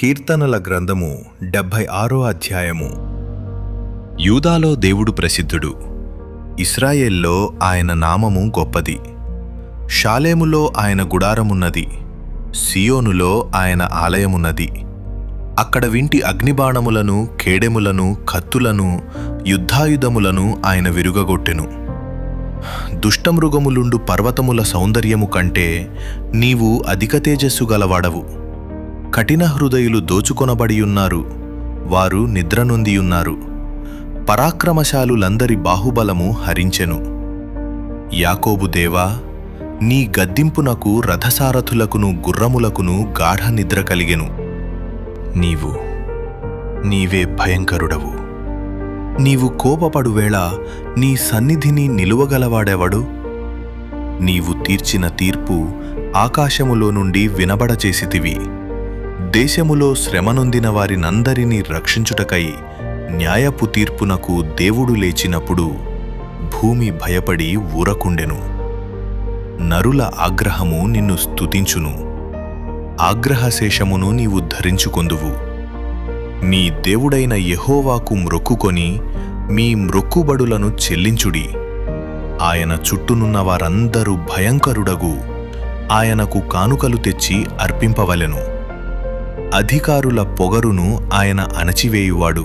కీర్తనల గ్రంథము 76 అధ్యాయము. యూదాలో దేవుడు ప్రసిద్ధుడు, ఇశ్రాయేల్లో ఆయన నామము గొప్పది. షాలేములో ఆయన గుడారమున్నది, సియోనులో ఆయన ఆలయమున్నది. అక్కడ వింటి అగ్నిబాణములను, కేడెములను, కత్తులను, యుద్ధాయుధములను ఆయన విరుగగొట్టెను. దుష్టమృగములుండు పర్వతముల సౌందర్యము కంటే నీవు అధిక తేజస్సు గలవాడవు. కఠిన హృదయులు దోచుకొనబడియున్నారు, వారు నిద్రనొందియున్నారు. పరాక్రమశాలులందరి బాహుబలము హరించెను. యాకోబు దేవా, నీ గద్దింపునకు రథసారథులకును గుర్రములకును గాఢ నిద్ర కలిగెను. నీవే భయంకరుడవు. నీవు కోపపడువేళ నీ సన్నిధిని నిలువగలవాడెవడు? నీవు తీర్చిన తీర్పు ఆకాశములో నుండి వినబడచేసితివి. దేశములో శ్రమనొందిన వారినందరినీ రక్షించుటకై న్యాయపు తీర్పునకు దేవుడు లేచినప్పుడు భూమి భయపడి ఊరకుండెను. నరుల ఆగ్రహము నిన్ను స్తుతించును, ఆగ్రహశేషమును నీవు ధరించుకొందువు. మీ దేవుడైన యెహోవాకు మ్రొక్కుకొని మీ మ్రొక్కుబడులను చెల్లించుడి. ఆయన చుట్టూనున్న వారందరూ భయంకరుడగు ఆయనకు కానుకలు తెచ్చి అర్పింపవలెను. అధికారుల పొగరును ఆయన అణచివేయువాడు,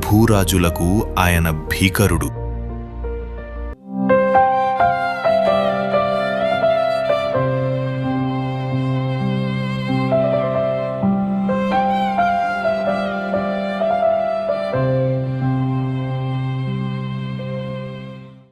భూరాజులకు ఆయన భీకరుడు.